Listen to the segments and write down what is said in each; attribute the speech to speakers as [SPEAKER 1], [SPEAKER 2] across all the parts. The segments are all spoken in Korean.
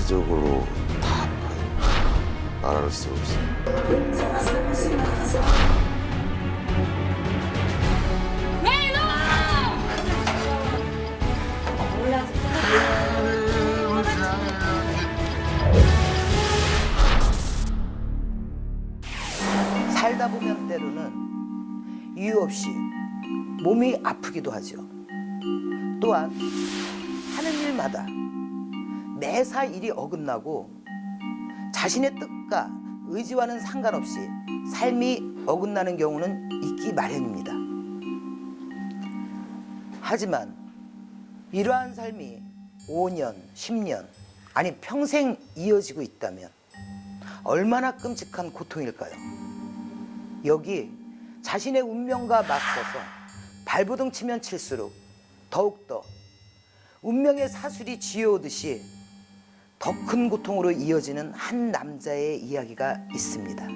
[SPEAKER 1] 전체적으로 다 아파요. 말할 수 없어요.
[SPEAKER 2] 살다 보면 때로는 이유 없이 몸이 아프기도 하죠. 또한 하는 일마다 매사 일이 어긋나고 자신의 뜻과 의지와는 상관없이 삶이 어긋나는 경우는 있기 마련입니다. 하지만 이러한 삶이 5년, 10년, 아니 평생 이어지고 있다면 얼마나 끔찍한 고통일까요? 여기 자신의 운명과 맞서서 발버둥 치면 칠수록 더욱더 운명의 사슬이 쥐어오듯이 더 큰 고통으로 이어지는 한 남자의 이야기가 있습니다.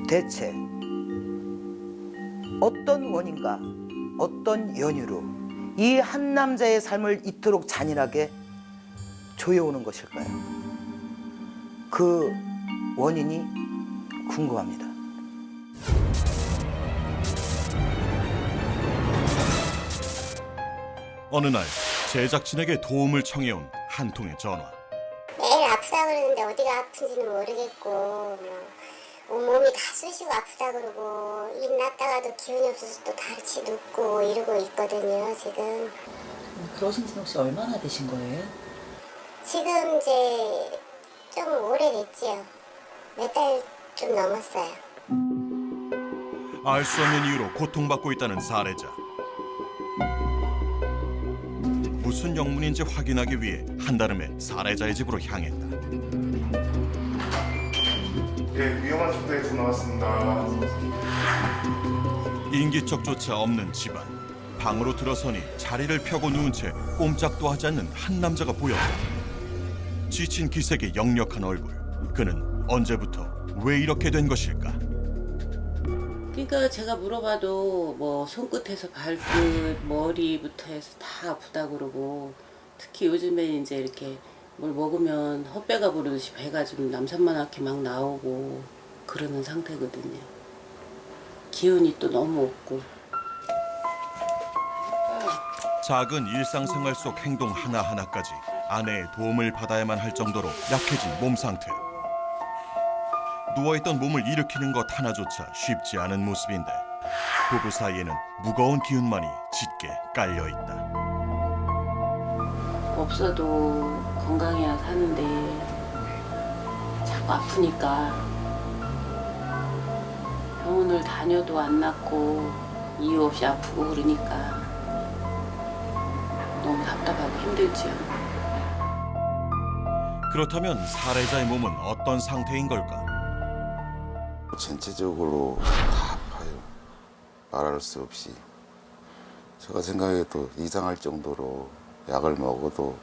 [SPEAKER 2] 대체 어떤 원인과 어떤 연유로 이 한 남자의 삶을 이토록 잔인하게 조여오는 것일까요? 그 원인이 궁금합니다.
[SPEAKER 3] 어느 날 제작진에게 도움을 청해온 한 통의 전화.
[SPEAKER 4] 매일 아프다 그러는데 어디가 아픈지는 모르겠고 온몸이 다 쑤시고 아프다 그러고 일 났다가도 기운이 없어서 또 다시 눕고 이러고 있거든요 지금.
[SPEAKER 5] 그러신 지 혹시 얼마나 되신 거예요?
[SPEAKER 4] 지금 이제 좀 오래됐지요. 몇 달 좀 넘었어요.
[SPEAKER 3] 알 수 없는 이유로 고통받고 있다는 사례자. 무슨 영문인지 확인하기 위해 한달음에 사례자의 집으로 향했다.
[SPEAKER 6] 예, 위험한 상태에서 나왔습니다.
[SPEAKER 3] 인기척조차 없는 집안. 방으로 들어서니 자리를 펴고 누운 채 꼼짝도 하지 않는 한 남자가 보였다. 지친 기색의 역력한 얼굴. 그는 언제부터 왜 이렇게 된 것일까?
[SPEAKER 7] 그러니까 제가 물어봐도 뭐 손끝에서 발끝, 머리부터 해서 다 아프다 그러고 특히 요즘에 이제 이렇게 뭘 먹으면 헛배가 부르듯이 배가 좀 남산만하게 막 나오고 그러는 상태거든요. 기운이 또 너무 없고.
[SPEAKER 3] 작은 일상생활 속 행동 하나하나까지 아내의 도움을 받아야만 할 정도로 약해진 몸 상태. 누워있던 몸을 일으키는 것 하나조차 쉽지 않은 모습인데 부부 사이에는 무거운 기운만이 짙게 깔려있다.
[SPEAKER 7] 없어도 건강해야 사는데 자꾸 아프니까 병원을 다녀도 안 낫고 이유 없이 아프고 그러니까 너무 답답하고 힘들지요.
[SPEAKER 3] 그렇다면 사례자의 몸은 어떤 상태인 걸까?
[SPEAKER 1] 전체적으로 다 아파요. 말할 수 없이. 제가 생각해도 이상할 정도로 약을 먹어도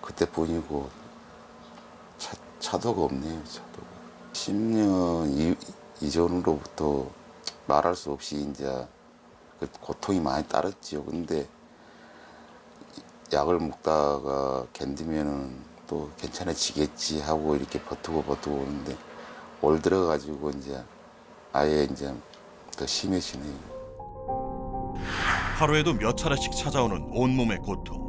[SPEAKER 1] 그때뿐이고 차도가 없네요. 차도가. 10년 이전으로부터 말할 수 없이 이제 그 고통이 많이 따랐지요. 근데 약을 먹다가 견디면은 또 괜찮아지겠지 하고 이렇게 버티고 오는데 올 들어가지고 이제 아예 이제 더 심해지네요.
[SPEAKER 3] 하루에도 몇 차례씩 찾아오는 온몸의 고통.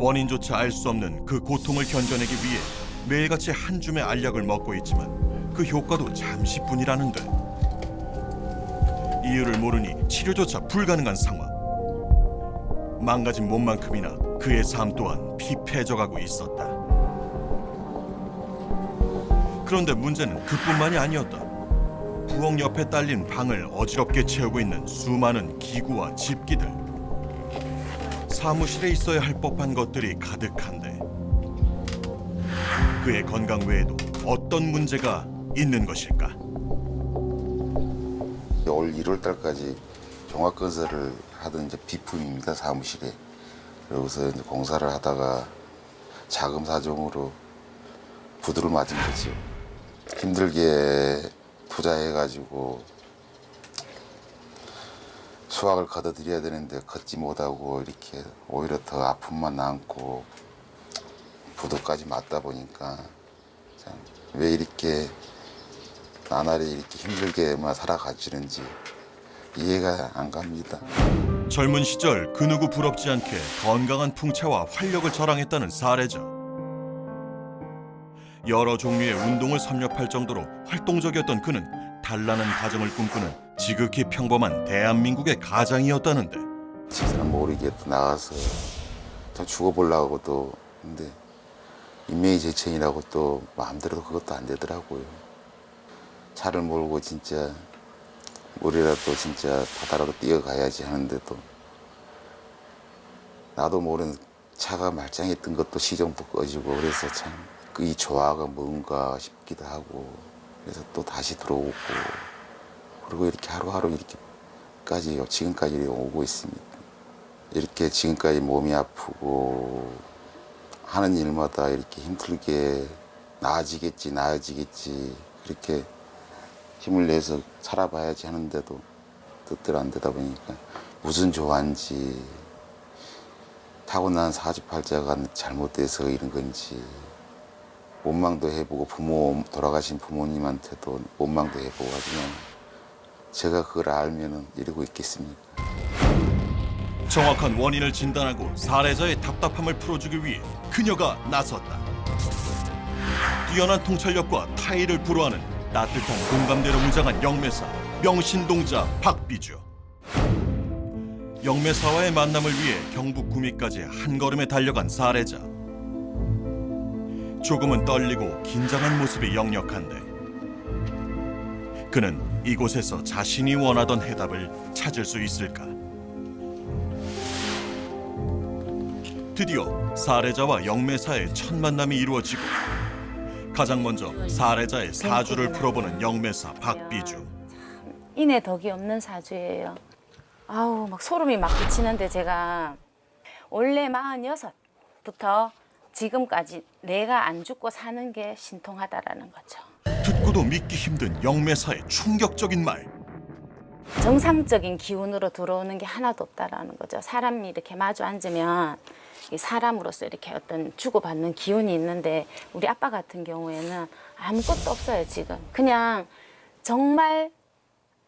[SPEAKER 3] 원인조차 알 수 없는 그 고통을 견뎌내기 위해 매일같이 한 줌의 알약을 먹고 있지만 그 효과도 잠시뿐이라는데 이유를 모르니 치료조차 불가능한 상황. 망가진 몸만큼이나 그의 삶 또한 피폐해져가고 있었다. 그런데 문제는 그뿐만이 아니었다. 부엌 옆에 딸린 방을 어지럽게 채우고 있는 수많은 기구와 집기들. 사무실에 있어야 할 법한 것들이 가득한데 그의 건강 외에도 어떤 문제가 있는 것일까?
[SPEAKER 1] 올 1월 달까지 종합건설을 하던 이제 비품입니다. 사무실에. 여기서 이제 공사를 하다가 자금 사정으로 부두를 맞은 거죠. 힘들게 투자해가지고 수확을 거둬들여야 되는데 걷지 못하고 이렇게 오히려 더 아픔만 남고 부도까지 맞다 보니까 참 왜 이렇게 나날이 이렇게 힘들게만 살아가지는지 이해가 안 갑니다.
[SPEAKER 3] 젊은 시절 그 누구 부럽지 않게 건강한 풍채와 활력을 자랑했다는 사례자. 여러 종류의 운동을 섭렵할 정도로 활동적이었던 그는 단란한 가정을 꿈꾸는 지극히 평범한 대한민국의 가장이었다는데
[SPEAKER 1] 집사람 모르게 또 나가서 좀 죽어보려고 또 근데 인명이재천이라고 또 마음대로 그것도 안 되더라고요. 차를 몰고 진짜 물이라도 진짜 바다라도 뛰어가야지 하는데도 나도 모르는 차가 말짱했던 것도 시동도 꺼지고 그래서 참 이 조화가 뭔가 싶기도 하고 그래서 또 다시 들어오고 그리고 이렇게 하루하루 이렇게까지 지금까지 오고 있습니다. 이렇게 지금까지 몸이 아프고 하는 일마다 이렇게 힘들게 나아지겠지 그렇게 힘을 내서 살아봐야지 하는데도 뜻대로 안 되다 보니까 무슨 조화인지 타고난 사주팔자가 잘못돼서 이런 건지 원망도 해보고 돌아가신 부모님한테도 원망도 해보고 하지만 제가 그걸 알면은 이러고 있겠습니까?
[SPEAKER 3] 정확한 원인을 진단하고 사례자의 답답함을 풀어주기 위해 그녀가 나섰다. 뛰어난 통찰력과 타의를 불허하는 따뜻한 공감대로 무장한 영매사 명신동자 박비주. 영매사와의 만남을 위해 경북 구미까지 한 걸음에 달려간 사례자. 조금은 떨리고 긴장한 모습이 역력한데 그는 이곳에서 자신이 원하던 해답을 찾을 수 있을까? 드디어 사례자와 영매사의 첫 만남이 이루어지고 가장 먼저 사례자의 사주를 풀어보는 영매사 박비주.
[SPEAKER 8] 인의 덕이 없는 사주예요. 아우 막 소름이 막 끼치는데 제가 원래 46부터 지금까지 내가 안 죽고 사는 게 신통하다라는 거죠.
[SPEAKER 3] 듣고도 믿기 힘든 영매사의 충격적인 말.
[SPEAKER 8] 정상적인 기운으로 들어오는 게 하나도 없다라는 거죠. 사람이 이렇게 마주 앉으면 이 사람으로서 이렇게 어떤 주고받는 기운이 있는데 우리 아빠 같은 경우에는 아무것도 없어요. 지금 그냥 정말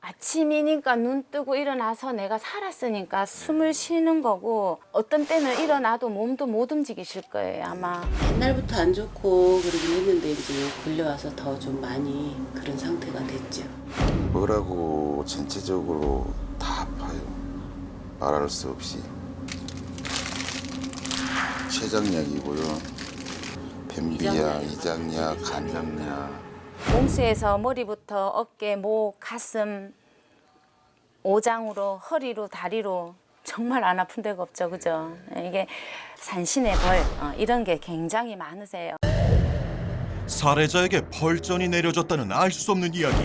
[SPEAKER 8] 아침이니까 눈 뜨고 일어나서 내가 살았으니까 숨을 쉬는 거고 어떤 때는 일어나도 몸도 못 움직이실 거예요 아마.
[SPEAKER 7] 옛날부터 안 좋고 그러긴 했는데 이제 걸려와서 더 좀 많이 그런 상태가 됐죠.
[SPEAKER 1] 뭐라고 전체적으로 다 아파요. 말할 수 없이. 췌장약이고요. 뱀비약, 이장약, 간장약.
[SPEAKER 8] 몸수에서 머리부터 어깨, 목, 가슴, 오장으로 허리로 다리로 정말 안 아픈 데가 없죠, 그죠? 이게 산신의 벌 이런 게 굉장히 많으세요.
[SPEAKER 3] 사례자에게 벌전이 내려졌다는 알 수 없는 이야기.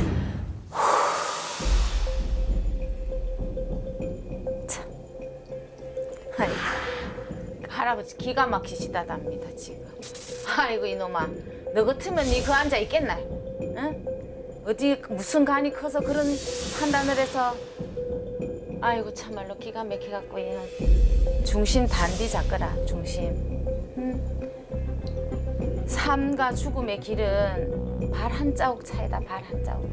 [SPEAKER 8] 아이고, 할아버지 기가 막히시다답니다 지금. 아이고 이놈아, 너 같으면 니 그 앉아 있겠나? 응? 어디 무슨 간이 커서 그런 판단을 해서. 아이고 참말로 기가 막혀갖고 얘는 중심 단디 잡거라 중심. 응? 삶과 죽음의 길은 발 한 자국 차이다. 발 한 자국.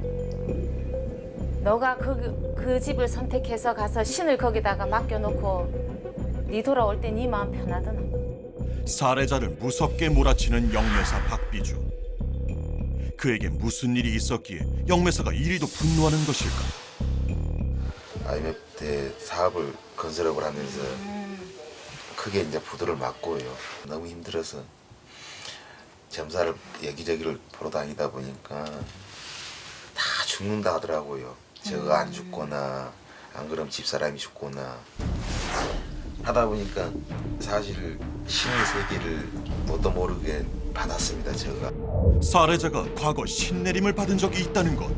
[SPEAKER 8] 너가 그 집을 선택해서 가서 신을 거기다가 맡겨놓고 네 돌아올 때 네 마음 편하더나.
[SPEAKER 3] 사례자를 무섭게 몰아치는 영매사 박비주. 그에게 무슨 일이 있었기에 영매사가 이리도 분노하는 것일까?
[SPEAKER 1] IMF 때 사업을 건설업을 하면서 크게 이제 부도를 맞고요. 너무 힘들어서 점사를 여기저기를 보러 다니다 보니까 다 죽는다 하더라고요. 저거 안 죽거나 안 그러면 집사람이 죽거나 하다 보니까 사실 신의 세계를 뭣도 모르게 받았습니다. 제가.
[SPEAKER 3] 사례자가 과거 신내림을 받은 적이 있다는 것.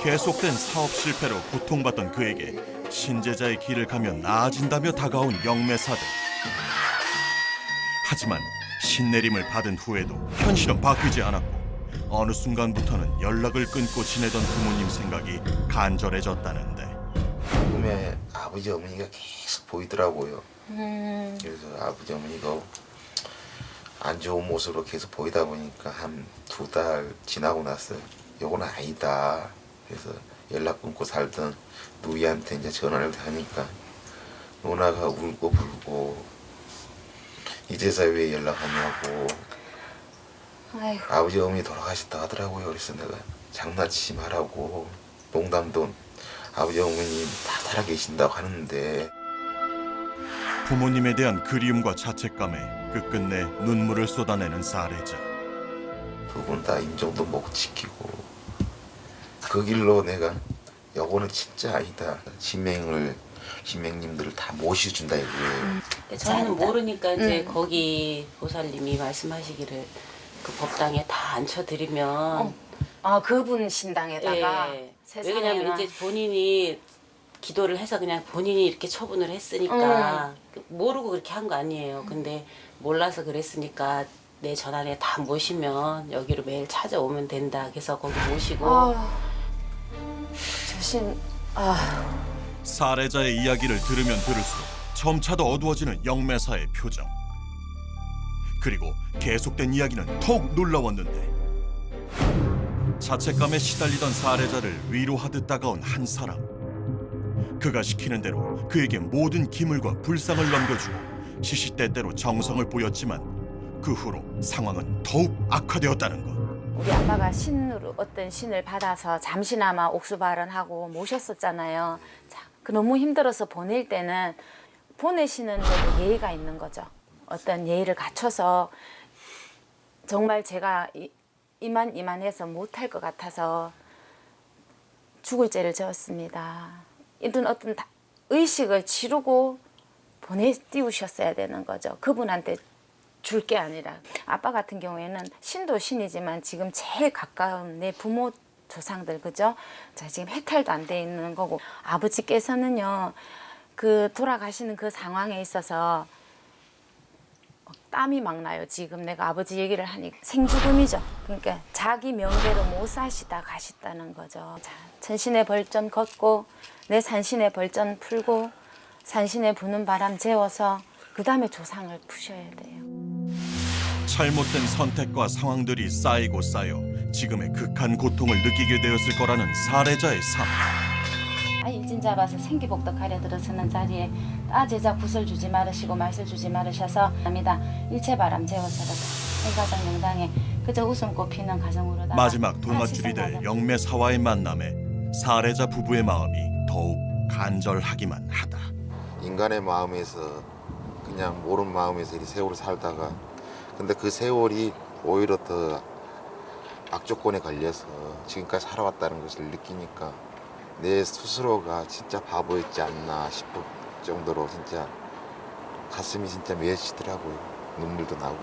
[SPEAKER 3] 계속된 사업 실패로 고통받던 그에게 신제자의 길을 가면 나아진다며 다가온 영매사들. 하지만 신내림을 받은 후에도 현실은 바뀌지 않았고 어느 순간부터는 연락을 끊고 지내던 부모님 생각이 간절해졌다는데
[SPEAKER 1] 꿈에 아버지 어머니가 계속 보이더라고요. 그래서 아버지 어머니가 안 좋은 모습으로 계속 보이다 보니까 한 2달 지나고 나서 요거는 아니다. 그래서 연락 끊고 살던 누이한테 이제 전화를 하니까 누나가 울고 불고 이제서 왜 연락하냐고.
[SPEAKER 8] 아이고.
[SPEAKER 1] 아버지 어머니 돌아가셨다 하더라고요. 그래서 내가 장난치지 말라고. 농담도 아버지 어머니 다 살아계신다고 하는데
[SPEAKER 3] 부모님에 대한 그리움과 자책감에 끝끝내 눈물을 쏟아내는 사례자.
[SPEAKER 1] 두 분 다 임종도 못 지키고 그 길로 내가 요거는 진짜 아니다. 신명님들을 다 모셔준다 이거예요.
[SPEAKER 7] 저는 모르니까 이제 거기 보살님이 말씀하시기를 그 법당에 다 앉혀드리면
[SPEAKER 8] 아, 그분 신당에다가
[SPEAKER 7] 예.
[SPEAKER 8] 세상에나.
[SPEAKER 7] 왜냐면 이제 본인이 기도를 해서 그냥 본인이 이렇게 처분을 했으니까 모르고 그렇게 한 거 아니에요. 근데 몰라서 그랬으니까 내 전안에 다 모시면 여기로 매일 찾아오면 된다. 그래서 거기 모시고
[SPEAKER 8] 저신
[SPEAKER 3] 사례자의 이야기를 들으면 들을수록 점차 더 어두워지는 영매사의 표정. 그리고 계속된 이야기는 더욱 놀라웠는데 자책감에 시달리던 사례자를 위로하듯 다가온 한 사람. 그가 시키는 대로 그에게 모든 기물과 불상을 넘겨주고 시시때때로 정성을 보였지만 그 후로 상황은 더욱 악화되었다는 것.
[SPEAKER 8] 우리 아빠가 신으로 어떤 신을 받아서 잠시나마 옥수발언하고 모셨었잖아요. 자, 그 너무 힘들어서 보낼 때는 보내시는데도 예의가 있는 거죠. 어떤 예의를 갖춰서 정말 제가 이만해서 못할 것 같아서 죽을 죄를 지었습니다. 이런 어떤 의식을 치르고 보내띄우셨어야 되는 거죠. 그분한테 줄 게 아니라. 아빠 같은 경우에는 신도 신이지만 지금 제일 가까운 내 부모 조상들, 그죠? 자, 지금 해탈도 안 돼 있는 거고, 아버지께서는요, 그 돌아가시는 그 상황에 있어서 땀이 막 나요. 지금 내가 아버지 얘기를 하니 생죽음이죠. 그러니까 자기 명대로 못 사시다 가셨다는 거죠. 자, 천신의 벌전 걷고 내 산신의 벌전 풀고 산신의 부는 바람 재워서 그 다음에 조상을 푸셔야 돼요.
[SPEAKER 3] 잘못된 선택과 상황들이 쌓이고 쌓여 지금의 극한 고통을 느끼게 되었을 거라는 사례자의 삶.
[SPEAKER 8] 일진 잡아서 생기복도 가려들어서는 자리에 제자 굿을 주지 말으시고 말을 주지 말으셔서 합니다. 일체 바람 재워서라 생가정 명당에 그저 웃음꽃 피는 가정으로다.
[SPEAKER 3] 마지막 동아줄이 될 영매사와의 만남에 사례자 부부의 마음이 더욱 간절하기만 하다.
[SPEAKER 1] 인간의 마음에서 그냥 모르는 마음에서 이 세월을 살다가 근데 그 세월이 오히려 더 악조건에 걸려서 지금까지 살아왔다는 것을 느끼니까 내 스스로가 진짜 바보였지 않나 싶을 정도로 진짜 가슴이 진짜 맺히더라고요. 눈물도 나고.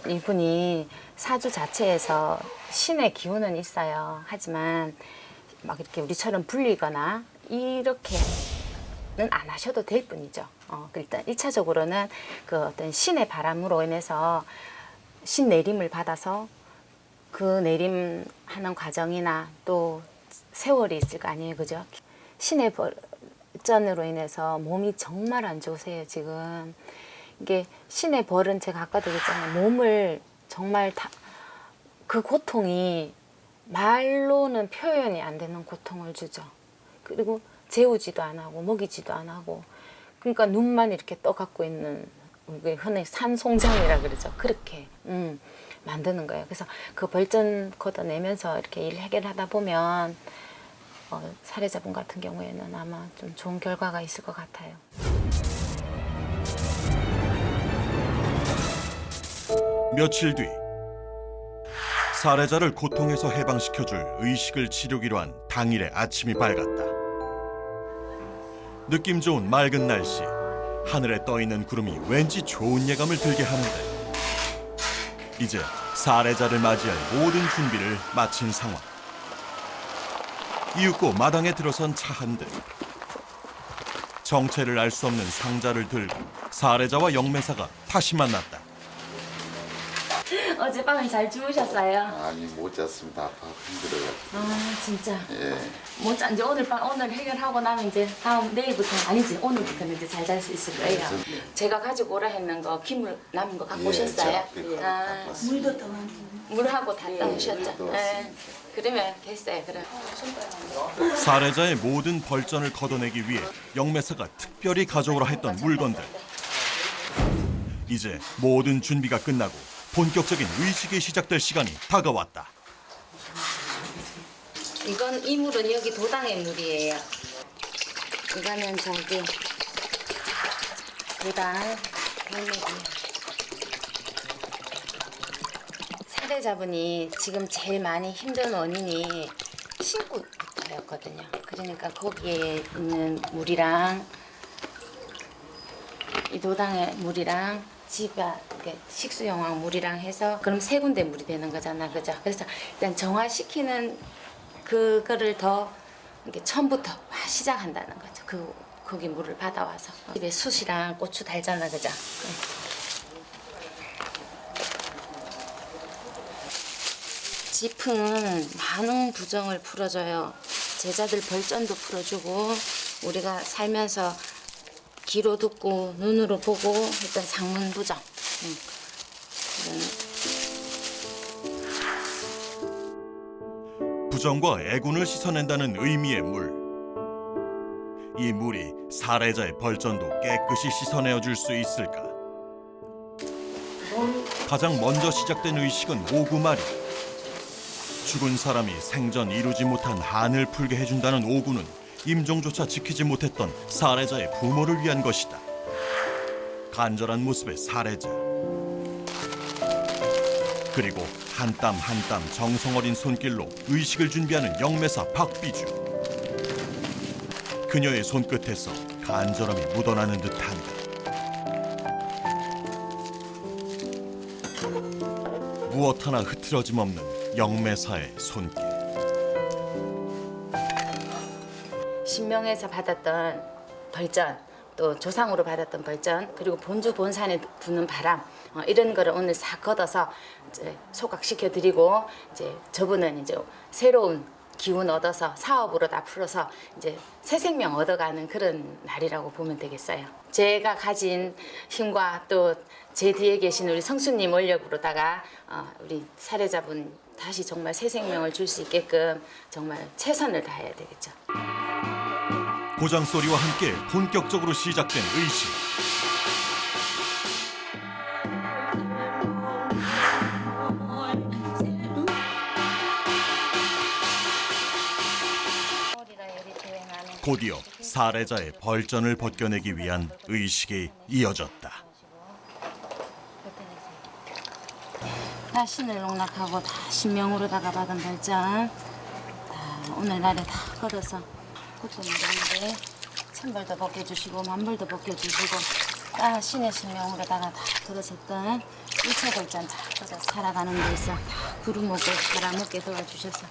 [SPEAKER 8] 이분이 사주 자체에서 신의 기운은 있어요. 하지만 막 이렇게 우리처럼 불리거나 이렇게는 안 하셔도 될 뿐이죠. 일단 1차적으로는 그 어떤 신의 바람으로 인해서 신 내림을 받아서 그 내림하는 과정이나 또 세월이 있을 거 아니에요, 그죠? 신의 벌전으로 인해서 몸이 정말 안 좋으세요, 지금. 이게 신의 벌은 제가 아까도 그랬잖아요. 몸을 정말 그 고통이 말로는 표현이 안 되는 고통을 주죠. 그리고 재우지도 안 하고 먹이지도 안 하고 그러니까 눈만 이렇게 떠갖고 있는 흔히 산송장이라 그러죠. 그렇게 만드는 거예요. 그래서 그 벌전 걷어내면서 이렇게 일 해결하다 보면 사례자분 같은 경우에는 아마 좀 좋은 결과가 있을 것 같아요.
[SPEAKER 3] 며칠 뒤 사례자를 고통에서 해방시켜줄 의식을 치르기로 한 당일의 아침이 밝았다. 느낌 좋은 맑은 날씨, 하늘에 떠있는 구름이 왠지 좋은 예감을 들게 하는데 이제 사례자를 맞이할 모든 준비를 마친 상황. 이윽고 마당에 들어선 차 한 대. 정체를 알 수 없는 상자를 들고 사례자와 영매사가 다시 만났다.
[SPEAKER 8] 어젯밤에 잘 주무셨어요?
[SPEAKER 1] 아니 못 잤습니다. 아파 힘들어가지고.
[SPEAKER 8] 아 진짜
[SPEAKER 1] 예.
[SPEAKER 8] 못 자. 이제 오늘 해결하고 나면 이제 다음 내일부터 아니지 오늘부터는 이제 잘 잘 수 있을 거예요. 제가 가지고 오라 했는 거 기물 남은 거 갖고 오셨어요?
[SPEAKER 5] 물도 더 많이.
[SPEAKER 8] 물하고 다 따오셨죠?
[SPEAKER 1] 또
[SPEAKER 8] 네. 그러면 됐어요. 그럼.
[SPEAKER 3] 살해자의 모든 벌전을 걷어내기 위해 영매사가 특별히 가져오라 했던 물건들. 이제 모든 준비가 끝나고 본격적인 의식이 시작될 시간이 다가왔다.
[SPEAKER 8] 이건 이 물은 여기 도당의 물이에요. 이거는 저기 도당 돌멩이. 살해자분이 지금 제일 많이 힘든 원인이 신고부터였거든요. 그러니까 거기에 있는 물이랑 이 도당의 물이랑 집에 식수용왕 물이랑 해서 그럼 세 군데 물이 되는 거잖아, 그죠? 그래서 일단 정화시키는 그거를 더 이렇게 처음부터 시작한다는 거죠. 거기 물을 받아와서 집에 숯이랑 고추 달잖아, 그죠? 네. 지풍은 많은 부정을 풀어줘요. 제자들 벌전도 풀어주고 우리가 살면서 귀로 듣고 눈으로 보고 했던 상문부정.
[SPEAKER 3] 부정과 애군을 씻어낸다는 의미의 물. 이 물이 살해자의 벌전도 깨끗이 씻어내어 줄 수 있을까? 가장 먼저 시작된 의식은 오구마리. 죽은 사람이 생전 이루지 못한 한을 풀게 해준다는 오구는 임종조차 지키지 못했던 살해자의 부모를 위한 것이다. 간절한 모습의 살해자. 그리고 한 땀 한 땀 정성 어린 손길로 의식을 준비하는 영매사 박비주. 그녀의 손끝에서 간절함이 묻어나는 듯한다. 무엇 하나 흐트러짐 없는 영매사의 손길.
[SPEAKER 8] 신명에서 받았던 벌전, 또 조상으로 받았던 벌전, 그리고 본주 본산에 부는 바람, 이런 거를 오늘 싹 걷어서 이제 소각시켜 드리고 이제 저분은 이제 새로운 기운 얻어서 사업으로 다 풀어서 이제 새 생명 얻어가는 그런 날이라고 보면 되겠어요. 제가 가진 힘과 또 제 뒤에 계신 우리 성수님 원력으로다가 우리 살해자분 다시 정말 새 생명을 줄 수 있게끔 정말 최선을 다해야 되겠죠.
[SPEAKER 3] 고장 소리와 함께 본격적으로 시작된 의식. 곧이어 살해자의 벌전을 벗겨내기 위한 의식이 이어졌다.
[SPEAKER 8] 다 신을 농락하고 다 신명으로다가 받은 벌전 다 오늘날에 다 걷어서 그것도 모르는데 천벌도 벗겨주시고 만벌도 벗겨주시고 다 신의 신명으로다가 다 걷어섰던 1차 벌전 다 걷어서 살아가는 데서 다 구름먹고 갈아먹게 도와주셔서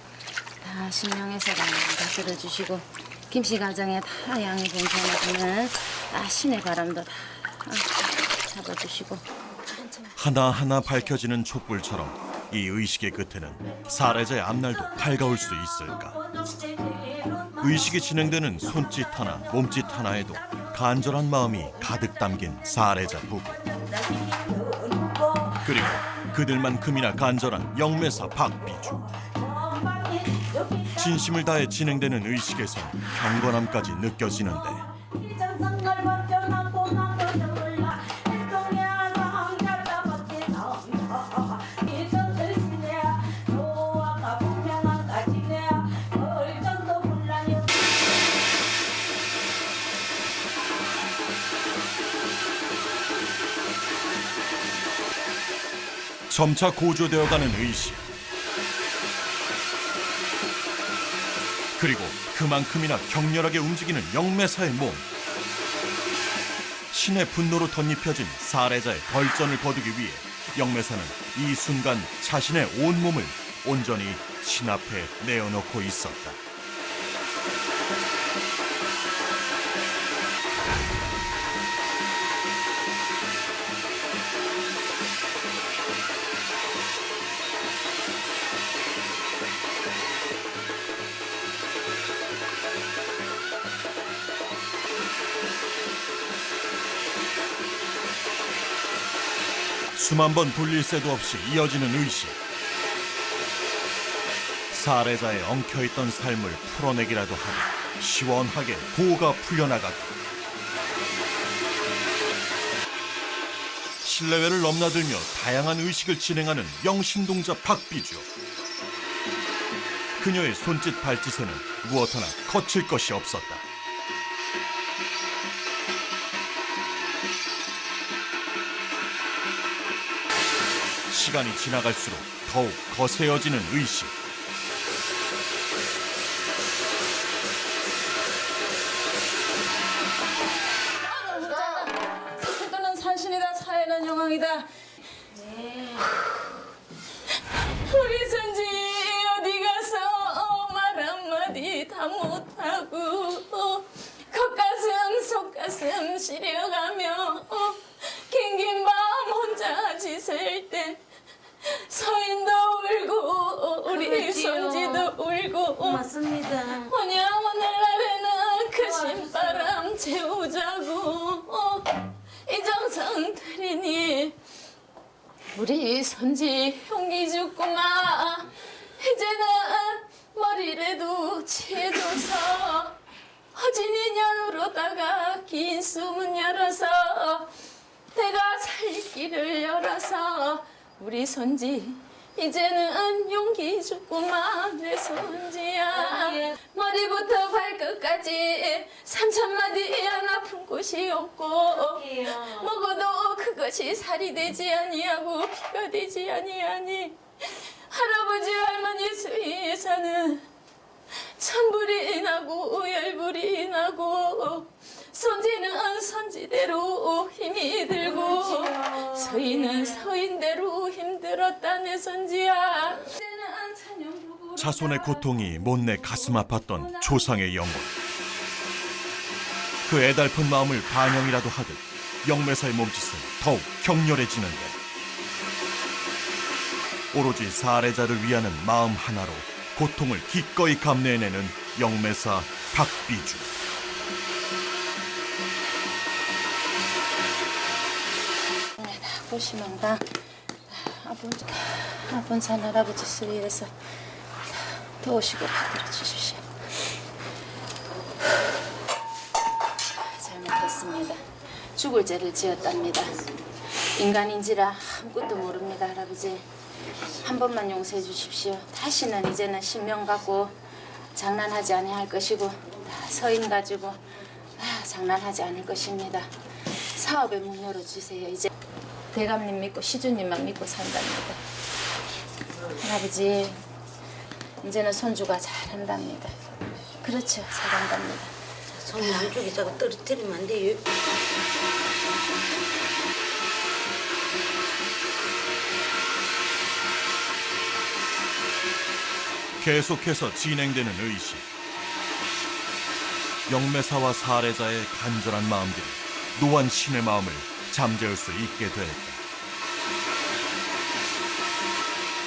[SPEAKER 8] 다 신명에서가 다 들어주시고 김씨 가정에 다 양이 공생해주는 다 신의 바람도 다 잡아주시고
[SPEAKER 3] 하나하나 밝혀지는 촛불처럼 이 의식의 끝에는 살해자의 앞날도 밝아올 수 있을까? 의식이 진행되는 손짓 하나, 몸짓 하나에도 간절한 마음이 가득 담긴 살해자 부부. 그리고 그들만큼이나 간절한 영매사 박비주. 진심을 다해 진행되는 의식에서 경건함까지 느껴지는데 점차 고조되어가는 의식. 그리고 그만큼이나 격렬하게 움직이는 영매사의 몸. 신의 분노로 덧입혀진 살해자의 벌전을 거두기 위해 영매사는 이 순간 자신의 온몸을 온전히 신 앞에 내어놓고 있었다. 수만 번 돌릴 새도 없이 이어지는 의식. 살해자의 엉켜있던 삶을 풀어내기라도 하듯 시원하게 고가 풀려나가고 실내외를 넘나들며 다양한 의식을 진행하는 영신동자 박비주. 그녀의 손짓 발짓에는 무엇 하나 거칠 것이 없었다. 시간이 지나갈수록 더욱 거세어지는 의식.
[SPEAKER 5] 새끼들은 산신이다, 사회는 영왕이다. 우리 선지 어디 가서 말 한마디 다 못하고 겉가슴 속가슴 시려가며 긴긴 밤 혼자 지샐 때 서인도 울고 우리 손지도 울고
[SPEAKER 9] 맞습니다.
[SPEAKER 5] 오냐 오늘날에는 그 신바람 채우자고 이정성 들이니 우리 손지 흉기 죽구마. 이제는 머리라도 치해줘서 허진 인연으로다가 긴 수문 열어서 내가 살 길을 열어서 우리 손지 이제는 용기 죽구만 내 손지야. 머리부터 발끝까지 3,000마디 안 아픈 곳이 없고 먹어도 그것이 살이 되지 아니하고 피가 되지 아니하니 할아버지 할머니 수위에서는 천불이 나고 열불이 나고 손지는 손지대로 힘이 들고 서인은 서인대로 힘들었다 내 손지야.
[SPEAKER 3] 자손의 고통이 못내 가슴 아팠던 조상의 영혼. 그 애달픈 마음을 반영이라도 하듯 영매사의 몸짓은 더욱 격렬해지는데 오로지 살해자를 위하는 마음 하나로 고통을 기꺼이 감내해내는 영매사 박비주.
[SPEAKER 8] 보시면다 아픈 산 할아버지 수위에서 도우시고 받들어 주십시오. 잘못했습니다. 죽을 죄를 지었답니다. 인간인지라 아무것도 모릅니다, 할아버지. 한 번만 용서해 주십시오. 다시는 이제는 신명 갖고 장난하지 아니할 것이고 다 서인 가지고 장난하지 않을 것입니다. 사업에 문 열어주세요. 이제 대감님 믿고 시주님만 믿고 산답니다. 할아버지 이제는 손주가 잘한답니다. 그렇죠, 잘한답니다.
[SPEAKER 9] 손 양쪽에 자꾸 떨어뜨리면 안 돼요.
[SPEAKER 3] 계속해서 진행되는 의식. 영매사와 살해자의 간절한 마음들이 노한 신의 마음을 잠재울 수 있게 되었다.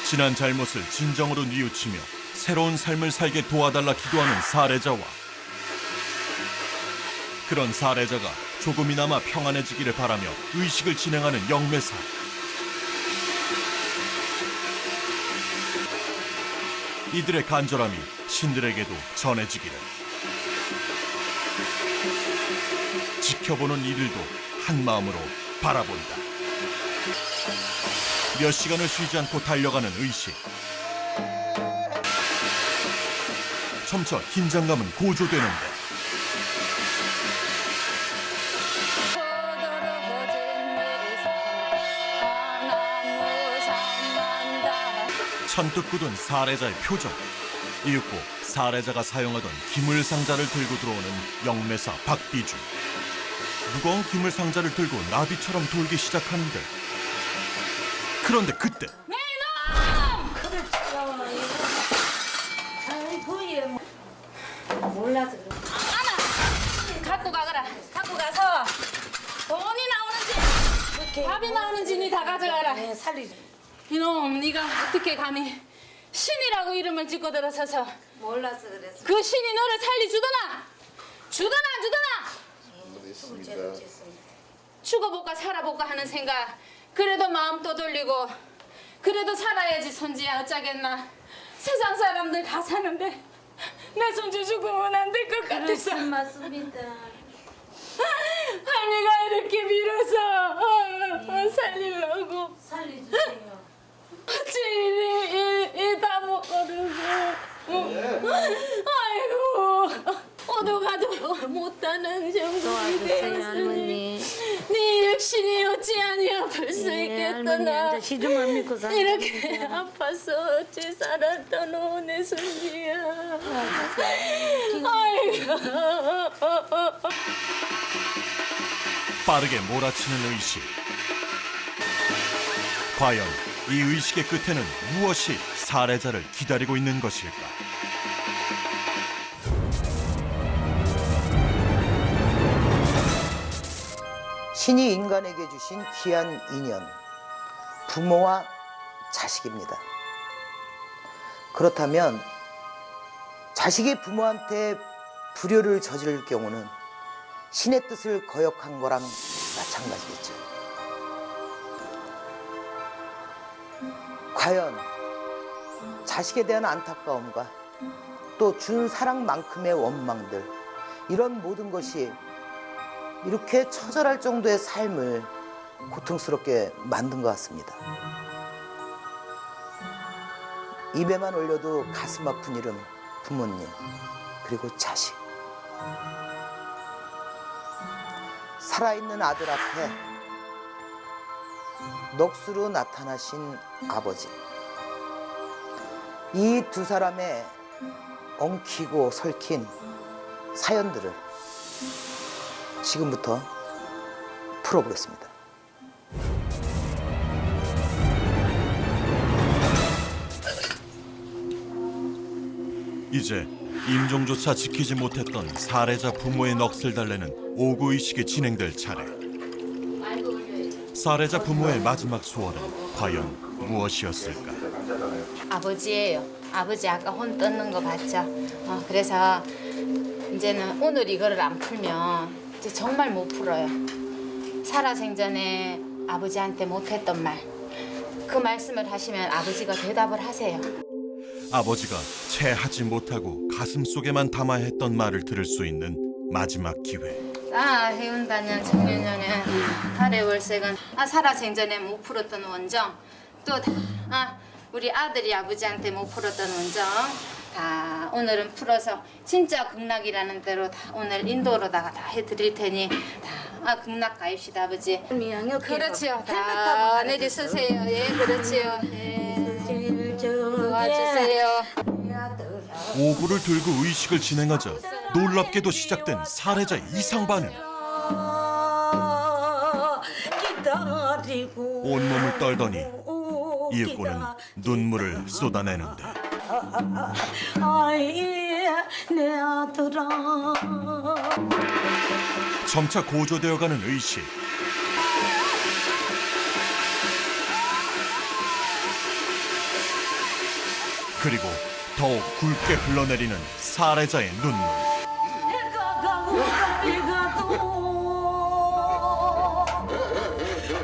[SPEAKER 3] 지난 잘못을 진정으로 뉘우치며 새로운 삶을 살게 도와달라 기도하는 살해자와 그런 살해자가 조금이나마 평안해지기를 바라며 의식을 진행하는 영매사. 이들의 간절함이 신들에게도 전해지기를. 지켜보는 이들도 한 마음으로 바라본다. 몇 시간을 쉬지 않고 달려가는 의식. 점차 긴장감은 고조되는데 천뜻 굳은 살해자의 표정. 이윽고 살해자가 사용하던 기물상자를 들고 들어오는 영매사 박비주. 무거운 기물상자를 들고 나비처럼 돌기 시작하는데 그런데 그때
[SPEAKER 9] 몰라서 그래.
[SPEAKER 5] 갖고 가거라. 갖고 가서 돈이 나오는지 밥이 나오는지 니 다 가져가라.
[SPEAKER 9] 네, 살리지.
[SPEAKER 5] 이놈 네가 어떻게 감히 신이라고 이름을 짓고 들어서서
[SPEAKER 9] 몰라서 그랬어.
[SPEAKER 5] 그 신이 너를 살리주더나? 주더나 주더나? 죽어볼까 살아볼까 하는 생각 그래도 마음도 돌리고 그래도 살아야지 손지야 어쩌겠나. 세상 사람들 다 사는데 내 손주 죽으면 안 될 것 같아서
[SPEAKER 9] 맞습니다.
[SPEAKER 5] 할미가 이렇게 밀어서 살리려고.
[SPEAKER 9] 살려주세요.
[SPEAKER 5] 어찌 이다 모르고. 아이고 오도가도 못하는 정신이
[SPEAKER 9] 도와주세요,
[SPEAKER 5] 되었으니
[SPEAKER 9] 할머니.
[SPEAKER 5] 네 육신이 어찌 아니 아플 수 있겠더나.
[SPEAKER 9] 시주만 믿고 사.
[SPEAKER 5] 이렇게 아파서 어찌 살았던 내 손이야. 아이고.
[SPEAKER 3] 빠르게 몰아치는 의식. 과연 이 의식의 끝에는 무엇이 살해자를 기다리고 있는 것일까?
[SPEAKER 2] 신이 인간에게 주신 귀한 인연, 부모와 자식입니다. 그렇다면 자식이 부모한테 불효를 저지를 경우는 신의 뜻을 거역한 거랑 마찬가지겠죠. 과연 자식에 대한 안타까움과 또 준 사랑만큼의 원망들, 이런 모든 것이 이렇게 처절할 정도의 삶을 고통스럽게 만든 것 같습니다. 입에만 올려도 가슴 아픈 이름, 부모님, 그리고 자식. 살아있는 아들 앞에 넋으로 나타나신 아버지. 이 두 사람의 엉키고 설킨 사연들을 지금부터 풀어보겠습니다.
[SPEAKER 3] 이제 임종조차 지키지 못했던 살해자 부모의 넋을 달래는 오구의식이 진행될 차례. 살해자 부모의 마지막 소원은 과연 무엇이었을까?
[SPEAKER 8] 아버지예요. 아버지 아까 혼 떴는 거 봤죠? 그래서 이제는 오늘 이거를 안 풀면 이제 정말 못 풀어요. 살아생전에 아버지한테 못했던 말, 그 말씀을 하시면 아버지가 대답을 하세요.
[SPEAKER 3] 아버지가 채 하지 못하고 가슴속에만 담아야 했던 말을 들을 수 있는 마지막 기회.
[SPEAKER 8] 해운다년 청년년에 달의 월색은 살아생전에 못 풀었던 원정, 또 우리 아들이 아버지한테 못 풀었던 원정 다 오늘은 풀어서 진짜 극락이라는 대로 다 오늘 인도로다가 다 해드릴 테니 다 극락 가입시다 아버지. 그렇지요. 다 내리쓰세요. 예, 그렇지요. 예. 도와주세요.
[SPEAKER 3] 오구를 들고 의식을 진행하자 놀랍게도 시작된 살해자의 이상 반응. 온몸을 떨더니 이윽고는 눈물을 쏟아내는데
[SPEAKER 9] 내 아들아.
[SPEAKER 3] 점차 고조되어가는 의식. 그리고 더욱 굵게 흘러내리는 살해자의 눈물.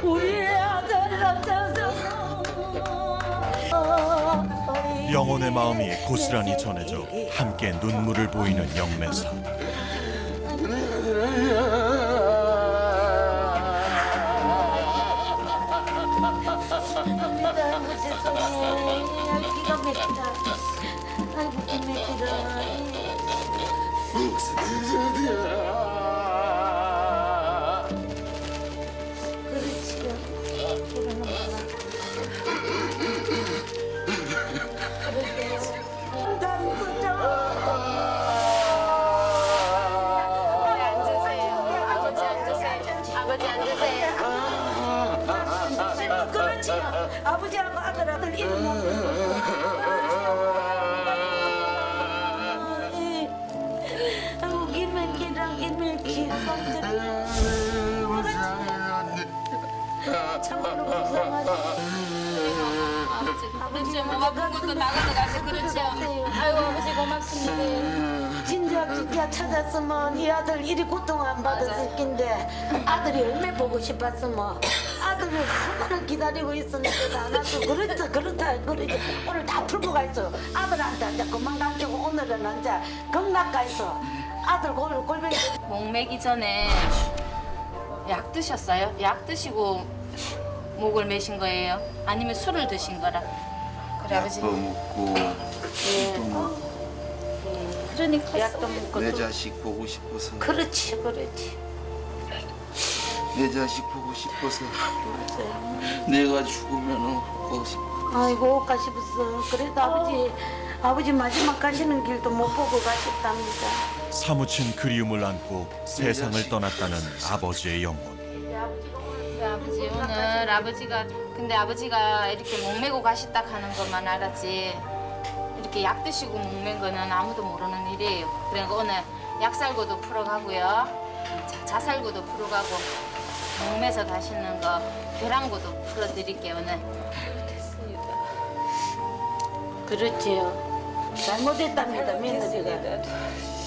[SPEAKER 9] 우리 아들한테서
[SPEAKER 3] 영혼의 마음이 고스란히 전해져 함께 눈물을 보이는 영매사.
[SPEAKER 9] 기가 막히다. 아이고 기막히다. 아버지하고 아들 이름 참말로 불쌍하지.
[SPEAKER 5] 아버지 목 아픈 것도 나가서 가서 그렇죠. 아이고 아버지 고맙습니다.
[SPEAKER 9] 진작 찾았으면 이 아들 이리 고통 안 받았을 낀데 아들이 얼마나 보고 싶었으면 아들을 수많은 기다리고 있었는데 안 와서 그렇다 그러지. 오늘 다 풀고 가 있어. 아들한테 이제 그만 가지고 오늘은 이제 극락 가 있어. 아들 골뱅이
[SPEAKER 5] 목 매기 전에 약 드셨어요? 약 드시고 목을 매신 거예요? 아니면 술을 드신 거라? 그래 아버지.
[SPEAKER 1] 약도 먹고 술도 먹고
[SPEAKER 5] 그러니까
[SPEAKER 9] 약도 먹고
[SPEAKER 1] 내 자식 보고 싶어서
[SPEAKER 9] 그렇지.
[SPEAKER 1] 내 자식 보고 싶어서 내가 죽으면 보고 싶어.
[SPEAKER 9] 아이고 가 싶었어. 그래도 아버지 마지막 가시는 길도 못 보고 가셨답니다.
[SPEAKER 3] 사무친 그리움을 안고 세상을 떠났다는 아버지의 영혼.
[SPEAKER 5] 아버지 오늘 아버지가 근데 아버지가 이렇게 목 매고 가셨다 하는 것만 알았지 이렇게 약 드시고 목 맨 거는 아무도 모르는 일이에요. 그러니까 오늘 약살구도 풀어가고요. 자살구도 풀어가고 목 매서 가시는 거 계란구도 풀어드릴게요 오늘.
[SPEAKER 9] 그렇지요. 잘못했답니다 며느리가.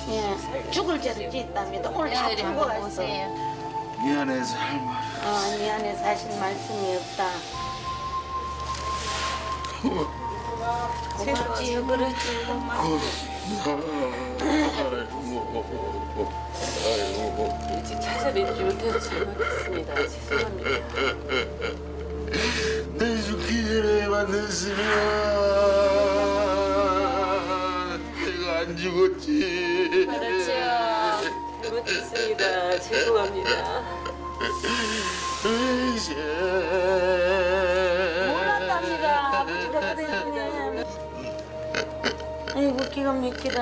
[SPEAKER 9] 예, 죽을 죄를 짓답니다. 오늘 다
[SPEAKER 5] 며느리
[SPEAKER 9] 풀고
[SPEAKER 5] 한번
[SPEAKER 9] 갔어.
[SPEAKER 5] 보세요.
[SPEAKER 1] 미안해서 할 말.
[SPEAKER 9] 미안해서 하실 말씀이 없다. 고맙지요, 그렇지요.
[SPEAKER 7] 일찍 찾아뵙지 못해서 잘못했습니다. 죄송합니다.
[SPEAKER 1] 내 죽기 전에 만났으면 내가 안 죽었지.
[SPEAKER 5] 그렇지요.
[SPEAKER 7] 잘못했습니다. 죄송합니다.
[SPEAKER 9] 몰랐답니다. 아버지가 그랬으면. 아이고 기가 막히다.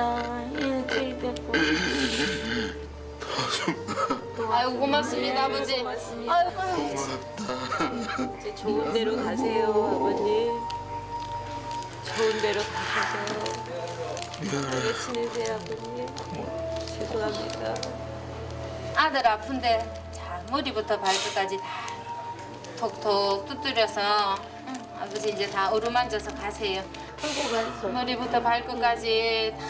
[SPEAKER 9] 일주일 됐고.
[SPEAKER 5] 아이고 고맙습니다 아버지. 아이고.
[SPEAKER 7] 이제 좋은 데로 가세요, 아버님. 좋은 데로 가셔서 편하게 지내세요, 아버님. 죄송합니다.
[SPEAKER 5] 아들 아픈데 자 머리부터 발끝까지 다 톡톡 두드려서 아버지 이제 다 어루만져서 가세요.
[SPEAKER 9] 풀고 갔어.
[SPEAKER 5] 머리부터 발끝까지 다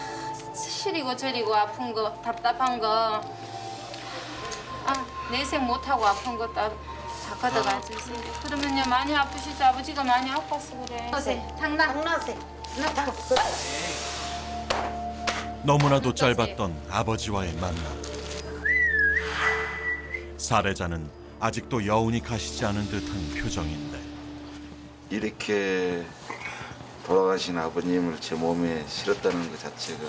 [SPEAKER 5] 시리고 저리고 아픈 거 답답한 거 내색 못하고 아픈 거 다 걷어가주세요. 그러면요 많이 아프시죠? 아버지가 많이 아파서 그래. 탕나.
[SPEAKER 9] 당나세. 나당.
[SPEAKER 3] 너무나도 짧았던 아버지와의 만남. 살해자는 아직도 여운이 가시지 않은 듯한 표정인데
[SPEAKER 1] 이렇게 돌아가신 아버님을 제 몸에 실었다는 것 자체가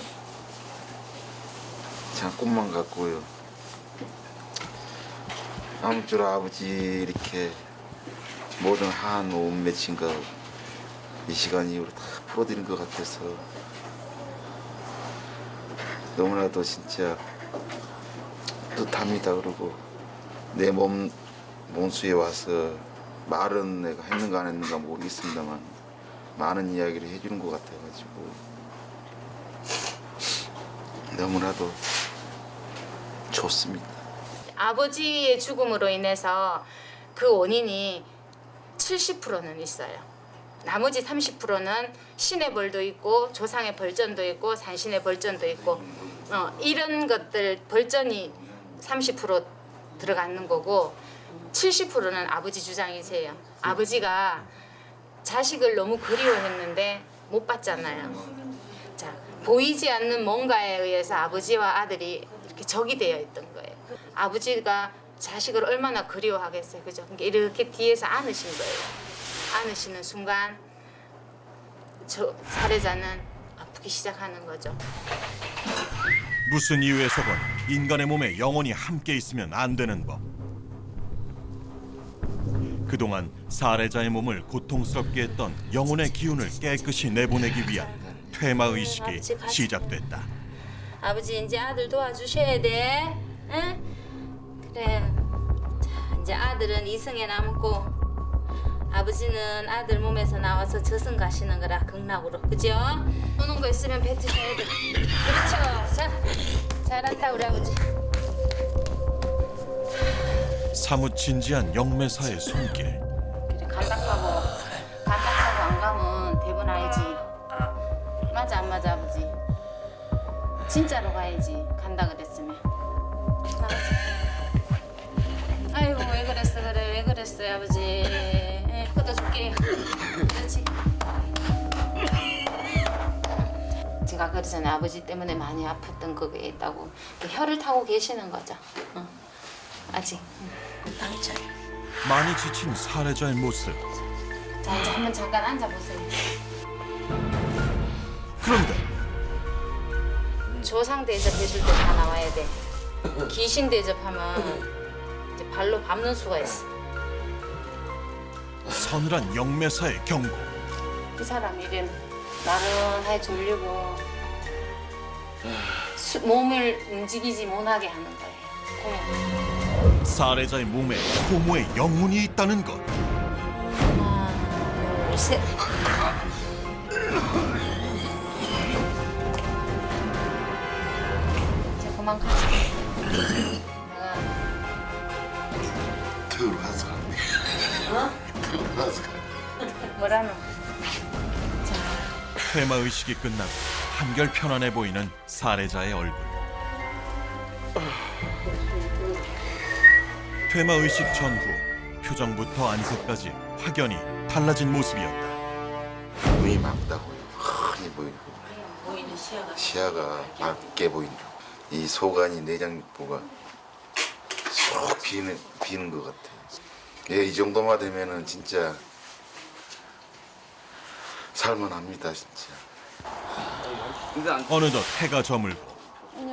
[SPEAKER 1] 참 꿈만 같고요. 아무쪼록 아버지 이렇게 모든 한 오은 맺힌 거 이 시간 이후로 다 풀어드린 것 같아서 너무나도 진짜 뿌듯합니다. 그리고 내 몸수에 와서 말은 내가 했는가 안 했는가 모르겠습니다만 많은 이야기를 해주는 것 같아가지고 너무나도 좋습니다.
[SPEAKER 5] 아버지의 죽음으로 인해서 그 원인이 70%는 있어요. 나머지 30%는 신의 벌도 있고 조상의 벌전도 있고 산신의 벌전도 있고 이런 것들 벌전이 30% 들어가는 거고 70%는 아버지 주장이세요. 아버지가 자식을 너무 그리워했는데 못 봤잖아요. 자, 보이지 않는 뭔가에 의해서 아버지와 아들이 이렇게 적이 되어 있던 거예요. 아버지가 자식을 얼마나 그리워하겠어요. 그죠? 그러니까 이렇게 뒤에서 안으신 거예요. 안으시는 순간 저 살해자는 아프기 시작하는 거죠.
[SPEAKER 3] 무슨 이유에서건 인간의 몸에 영혼이 함께 있으면 안 되는 법. 그동안 살해자의 몸을 고통스럽게 했던 영혼의 기운을 깨끗이 내보내기 위한 퇴마의식이 시작됐다.
[SPEAKER 5] 아버지 이제 아들 도와주셔야 돼. 응? 그래. 자, 이제 아들은 이승에 남고 아버지는 아들 몸에서 나와서 저승 가시는 거라 극락으로. 그죠? 오는 거 있으면 뱉으셔야 돼. 그렇죠. 자, 잘한다 우리 아버지.
[SPEAKER 3] 사뭇 진지한 영매사의 손길.
[SPEAKER 5] 그래 간닥하고 안 가면 대본 알지. 맞아 안 맞아 아버지? 진짜로 가야지 간다 그랬으면. 맞아. 아이고 왜 그랬어 그래 왜 그랬어요 아버지. 그것도 줄게요. 그렇지. 제가 그러잖아요. 아버지 때문에 많이 아팠던 그게 있다고. 그 혀를 타고 계시는 거죠. 아직.
[SPEAKER 3] 많이 지친 살해자의 모습.
[SPEAKER 5] 자 이제 한번 잠깐 앉아보세요.
[SPEAKER 3] 그런데
[SPEAKER 5] 조상 대접해줄 때 다 나와야 돼. 귀신 대접하면 이제 발로 밟는 수가 있어.
[SPEAKER 3] 서늘한 영매사의 경고.
[SPEAKER 5] 이 사람 이름 나른하게 졸리고 몸을 움직이지 못하게 하는 거예요.
[SPEAKER 3] 살해자의 몸에 고모의 영혼이 있다는 것.
[SPEAKER 5] 하나, 둘, 셋. 이제 그만 가자. 내가
[SPEAKER 1] 들어와서 들어와서
[SPEAKER 5] 뭐라노?
[SPEAKER 3] 퇴마 의식이 끝나고 한결 편안해 보이는 살해자의 얼굴. 퇴마 의식 전후 표정부터 안색까지 확연히 달라진 모습이었다.
[SPEAKER 1] 눈이 맑다고요. 흔히 보이고
[SPEAKER 7] 보이는
[SPEAKER 1] 시야가 맑게 보이죠. 이 소관이 내장육부가 쏙 비는 것 같아요. 예, 이 정도만 되면은 진짜 살만합니다, 진짜.
[SPEAKER 3] 어느덧 해가 저물고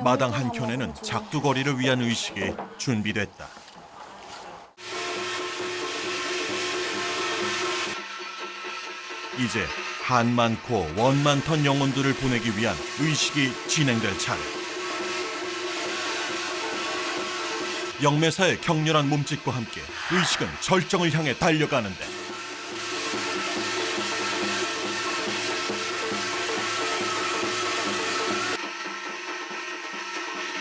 [SPEAKER 3] 마당 한켠에는 작두거리를 위한 의식이 준비됐다. 이제 한 많고 원 많던 영혼들을 보내기 위한 의식이 진행될 차례. 영매사의 격렬한 몸짓과 함께 의식은 절정을 향해 달려가는데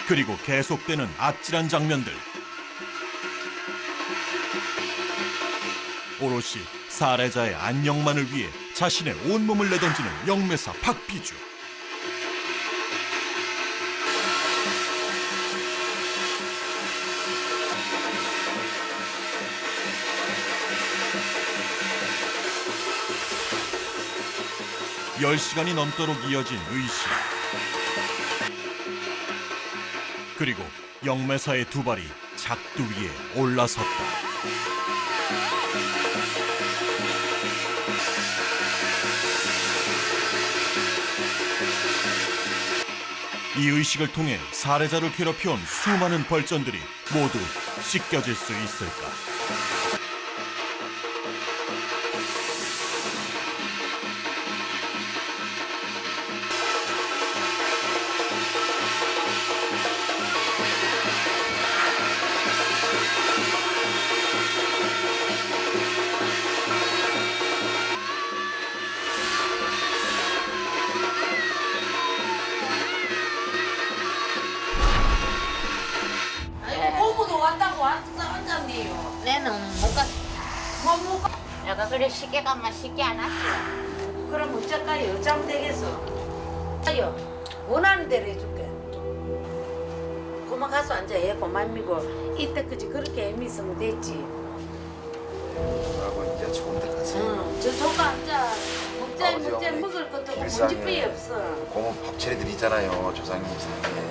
[SPEAKER 3] 그리고 계속되는 아찔한 장면들. 오롯이 살해자의 안녕만을 위해 자신의 온몸을 내던지는 영매사 박비주. (10시간이) 넘도록 이어진 의식. 그리고 영매사의 두 발이 작두 위에 올라섰다. 이 의식을 통해 살해자를 괴롭혀온 수많은 벌전들이 모두 씻겨질 수 있을까?
[SPEAKER 9] 고모도 왔다고 앉았네요.
[SPEAKER 5] 내는 못 가. 내가 그래 쉽게 가면 쉽게 안 왔어.
[SPEAKER 9] 그럼 어쩔까요? 어쩌면 되겠어. 아요, 원하는 대로 해줄게. 고만 가서 앉아. 얘 고만 미고 이때까지 그렇게 애미있으면 됐지.
[SPEAKER 1] 하고 이제 좋은 데 가서
[SPEAKER 9] 응, 저 조가 앉아. 먹자
[SPEAKER 1] 아버지,
[SPEAKER 9] 먹자
[SPEAKER 1] 어머니,
[SPEAKER 9] 먹을 것도 없고
[SPEAKER 1] 불쌍해.
[SPEAKER 9] 문제뿐이 없어.
[SPEAKER 1] 고모 밥 차려드리잖아요, 조상님 상에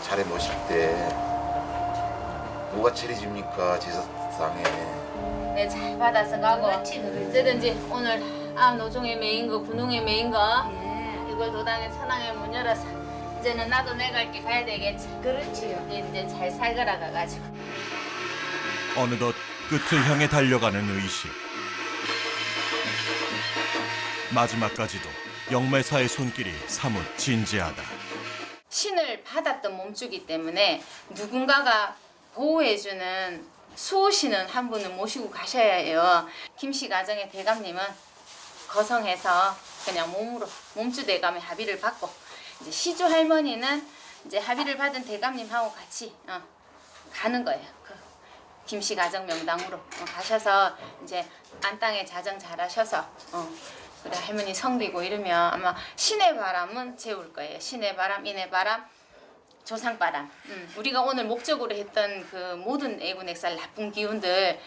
[SPEAKER 1] 차례 모실 때. 누가 차려줍니까, 제사상에.
[SPEAKER 5] 내 잘 받아서 가고.
[SPEAKER 9] 그렇지, 그렇지.
[SPEAKER 5] 어쨌든지 오늘 노종의 메인 거 군웅의 메인 거
[SPEAKER 9] 예,
[SPEAKER 5] 이걸 도당에 천왕에 문 열어서 이제는 나도 내 갈 길 가야 되겠지.
[SPEAKER 9] 그렇지요.
[SPEAKER 5] 이제 잘 살거라 가가지고.
[SPEAKER 3] 어느덧 끝을 향해 달려가는 의식. 마지막까지도 영매사의 손길이 사뭇 진지하다.
[SPEAKER 5] 신을 받았던 몸주기 때문에 누군가가 보호해주는 수호신은 한 분을 모시고 가셔야 해요. 김씨 가정의 대감님은 거성해서 그냥 몸주 대감의 합의를 받고, 이제 시주 할머니는 이제 합의를 받은 대감님하고 같이 가는 거예요. 그 김씨 가정 명당으로 가셔서 이제 안땅에 자정 잘하셔서 그래 할머니 성비고 이러면 아마 신의 바람은 재울 거예요. 신의 바람, 인의 바람 조상바람. 우리가 오늘 목적으로 했던 그 모든 애군액살 나쁜 기운들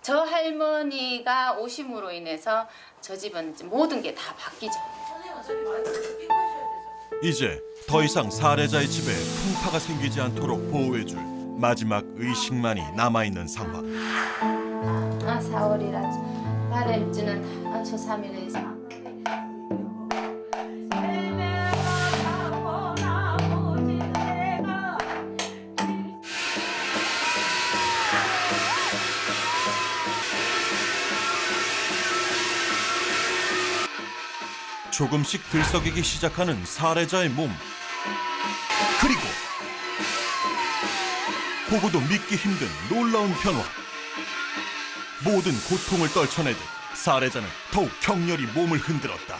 [SPEAKER 5] 저 할머니가 오심으로 인해서 저 집은 이제 모든 게 다 바뀌죠.
[SPEAKER 3] 이제 더 이상 살해자의 집에 풍파가 생기지 않도록 보호해줄 마지막 의식만이 남아있는 상황.
[SPEAKER 5] 4월이라 바람주는 다 초3일에 있어.
[SPEAKER 3] 조금씩 들썩이기 시작하는 살해자의 몸. 그리고 보고도 믿기 힘든 놀라운 변화. 모든 고통을 떨쳐내듯 살해자는 더욱 격렬히 몸을 흔들었다.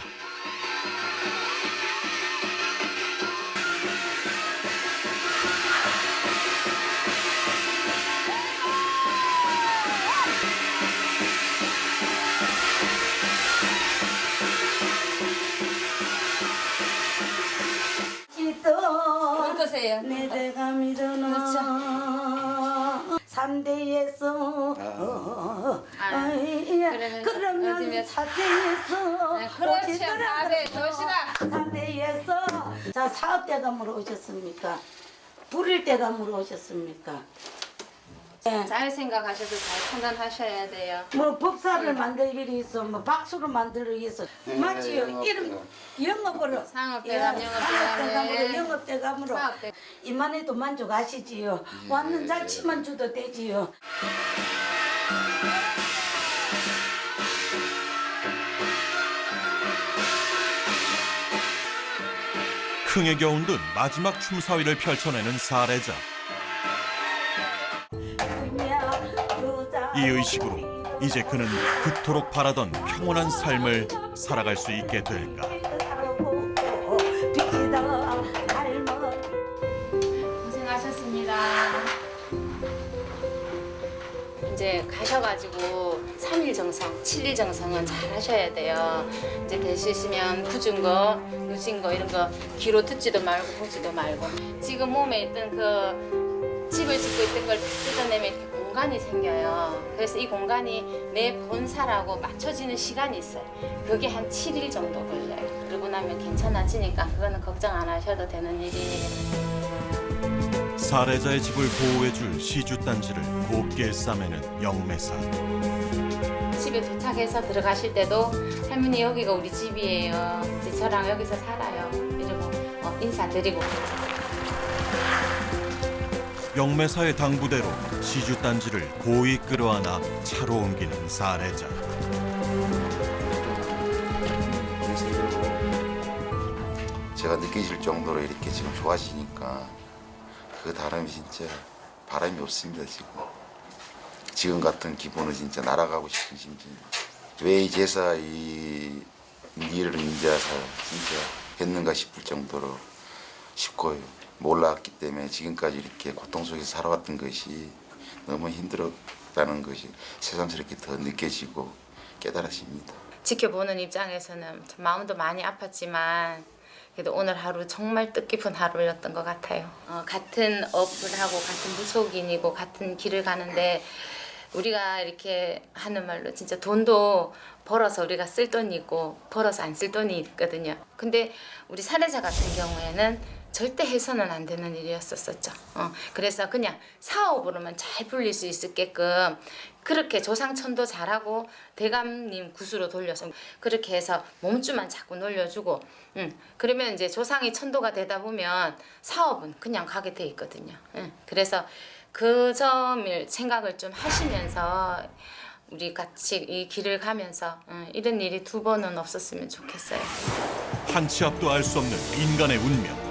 [SPEAKER 5] 어떠세요?
[SPEAKER 9] 내 대가 밀어나 3대에서 그러면
[SPEAKER 5] 어디면-
[SPEAKER 9] 4대에서
[SPEAKER 5] 그렇지. 4대 도시락.
[SPEAKER 9] 4대에서 자 사업대감으로 오셨습니까? 부릴 대감으로 오셨습니까? 예.
[SPEAKER 5] 잘 생각하셔서 잘 판단하셔야 돼요.
[SPEAKER 9] 뭐 법사를 만들 일이 있어, 뭐 박수를 만들 일이 있어, 맞지요? 이름 영업으로
[SPEAKER 5] 상업대감,
[SPEAKER 9] 상업대감으로 영업대감으로
[SPEAKER 5] 사업대.
[SPEAKER 9] 이만해도 만족하시지요. 왔는 자치만 주도 되지요.
[SPEAKER 3] 흥에 겨운 듯 마지막 춤사위를 펼쳐내는 살해자. 이 의식으로 이제 그는 그토록 바라던 평온한 삶을 살아갈 수 있게 될까.
[SPEAKER 5] 고생하셨습니다. 이제 가셔가지고 3일 정성, 7일 정성은 잘 하셔야 돼요. 이제 될 수 있으면 굳은 거, 늦은 거 이런 거 귀로 듣지도 말고 보지도 말고 지금 몸에 있던 그 집을 짓고 있던 걸 뜯어내면 이렇게 공간이 생겨요. 그래서 이 공간이 내 본사라고 맞춰지는 시간이 있어요. 그게 한 7일 정도 걸려요. 그러고 나면 괜찮아지니까 그거는 걱정 안 하셔도 되는 일이에요.
[SPEAKER 3] 살해자의 집을 보호해줄 시주단지를 곱게 싸매는 영매사.
[SPEAKER 5] 집에 도착해서 들어가실 때도 할머니 여기가 우리 집이에요. 이제 저랑 여기서 살아요. 이러고 인사드리고.
[SPEAKER 3] 영매사의 당부대로 시주단지를 고이 끌어안아 차로 옮기는 살해자.
[SPEAKER 1] 제가 느껴질 정도로 이렇게 지금 좋아지니까 그 다름이 진짜 바람이 없습니다. 지금 같은 기분은 진짜 날아가고 싶은 심정입니다. 왜 이 제사 이 일을 인자서 진짜 했는가 싶을 정도로 싶고요. 몰랐기 때문에 지금까지 이렇게 고통 속에서 살아왔던 것이 너무 힘들었다는 것이 새삼스럽게 더 느껴지고 깨달아집니다.
[SPEAKER 5] 지켜보는 입장에서는 마음도 많이 아팠지만 그래도 오늘 하루 정말 뜻깊은 하루였던 것 같아요. 같은 업을 하고 같은 무속인이고 같은 길을 가는데 우리가 이렇게 하는 말로 진짜 돈도 벌어서 우리가 쓸 돈이 있고 벌어서 안 쓸 돈이 있거든요. 근데 우리 살해자 같은 경우에는 절대 해서는 안 되는 일이었었죠. 그래서 그냥 사업으로만 잘 불릴 수 있게끔 그렇게 조상천도 잘하고 대감님 구수로 돌려서 그렇게 해서 몸주만 자꾸 놀려주고 그러면 이제 조상이 천도가 되다 보면 사업은 그냥 가게 돼 있거든요. 그래서 그 점을 생각을 좀 하시면서 우리 같이 이 길을 가면서 이런 일이 2번은 없었으면 좋겠어요.
[SPEAKER 3] 한 치 앞도 알 수 없는 인간의 운명.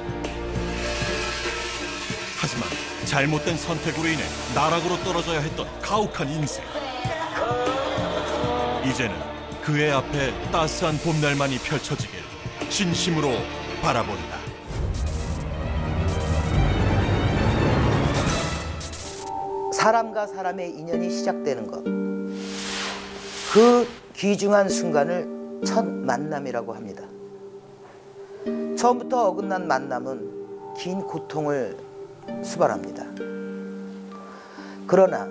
[SPEAKER 3] 하지만 잘못된 선택으로 인해 나락으로 떨어져야 했던 가혹한 인생. 이제는 그의 앞에 따스한 봄날만이 펼쳐지길 진심으로 바라본다.
[SPEAKER 2] 사람과 사람의 인연이 시작되는 것. 그 귀중한 순간을 첫 만남이라고 합니다. 처음부터 어긋난 만남은 긴 고통을 수발합니다. 그러나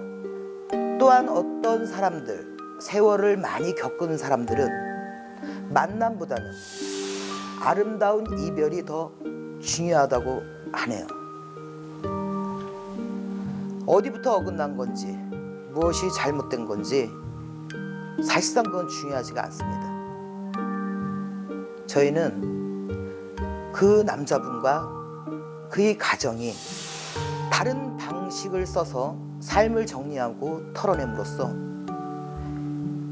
[SPEAKER 2] 또한 어떤 사람들, 세월을 많이 겪은 사람들은 만남보다는 아름다운 이별이 더 중요하다고 하네요. 어디부터 어긋난 건지, 무엇이 잘못된 건지 사실상 그건 중요하지가 않습니다. 저희는 그 남자분과 그의 가정이 다른 방식을 써서 삶을 정리하고 털어냄으로써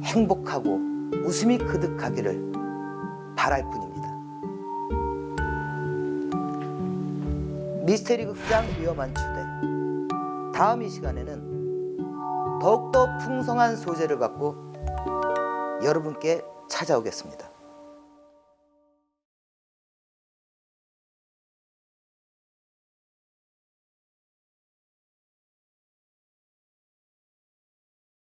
[SPEAKER 2] 행복하고 웃음이 그득하기를 바랄 뿐입니다. 미스테리 극장 위험한 초대. 다음 이 시간에는 더욱더 풍성한 소재를 갖고 여러분께 찾아오겠습니다.